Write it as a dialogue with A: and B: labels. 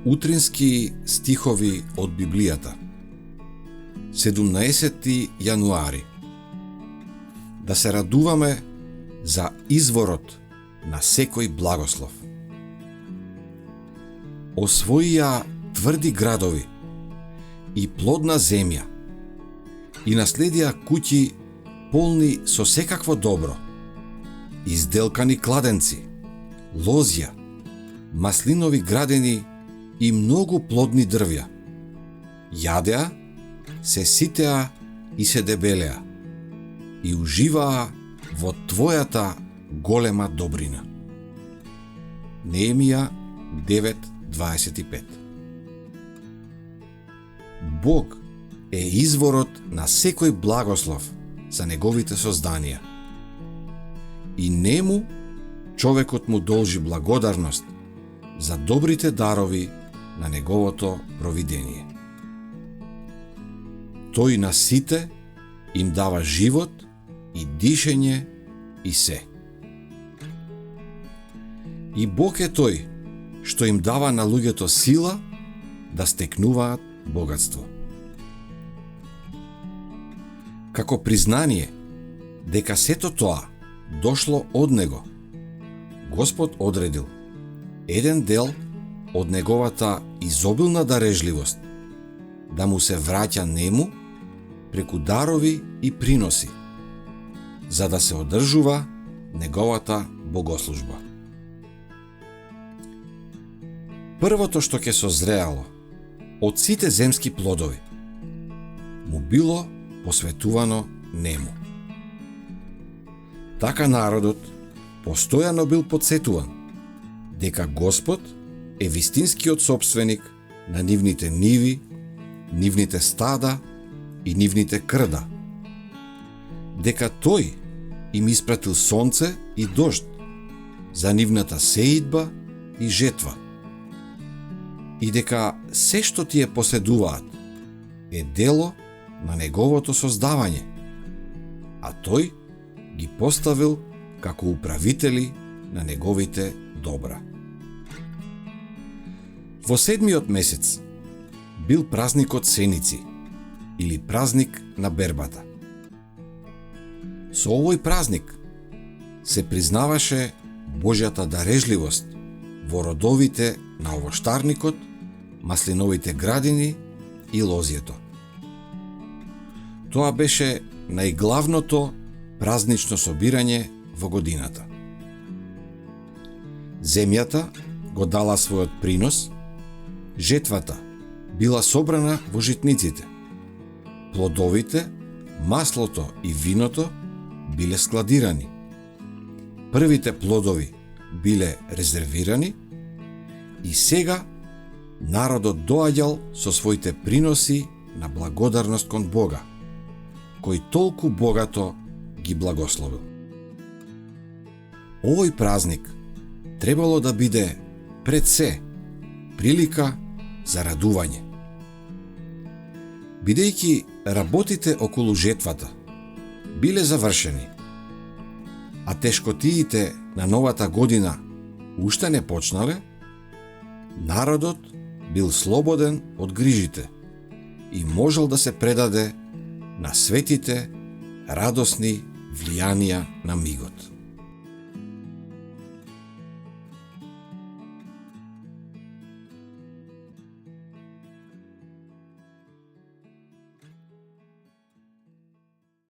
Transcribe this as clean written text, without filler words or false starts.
A: Утрински стихови од Библијата. 17 јануари. Да се радуваме за изворот на секој благослов. Освоија тврди градови и плодна земја и наследија куќи полни со секакво добро, изделкани кладенци, лозја, маслинови градени и многу плодни дрвја. Јадеа, се ситеа и се дебелеа и уживаа во Твојата голема добрина. Неемија 9:25. Бог е изворот на секој благослов за неговите созданија. И нему човекот му должи благодарност за добрите дарови на неговото провидение. Тој на сите им дава живот и дишење и се. И Бог е тој што им дава на луѓето сила да стекнуваат богатство. Како признание дека сето тоа дошло од Него, Господ одредил еден дел од неговата изобилна дарежливост да му се враќа нему преку дарови и приноси, за да се одржува неговата богослужба. Првото што ќе созреало од сите земски плодови му било посветувано нему. Така народот постојано бил подсетуван дека Господ е вистинскиот собственик на нивните ниви, нивните стада и нивните крда. Дека Тој им испратил сонце и дожд за нивната сеидба и жетва. И дека се што тие поседуваат е дело на неговото создавање, а Тој ги поставил како управители на неговите добра. Во седмиот месец бил празникот Сеници или празник на бербата. Со овој празник се признаваше Божјата дарежливост во родовите на овоштарникот, маслиновите градини и лозјето. Тоа беше најглавното празнично собирање во годината. Земјата го дала својот принос, жетвата била собрана во житниците, плодовите, маслото и виното биле складирани, првите плодови биле резервирани и сега народот доаѓал со своите приноси на благодарност кон Бога, кој толку богато ги благословил. Овој празник требало да биде пред се прилика за радување. Бидејќи работите околу жетвата биле завршени, а тешкотиите на новата година уште не почнале, народот бил слободен од грижите и можел да се предаде на светите, радосни влијанија на мигот.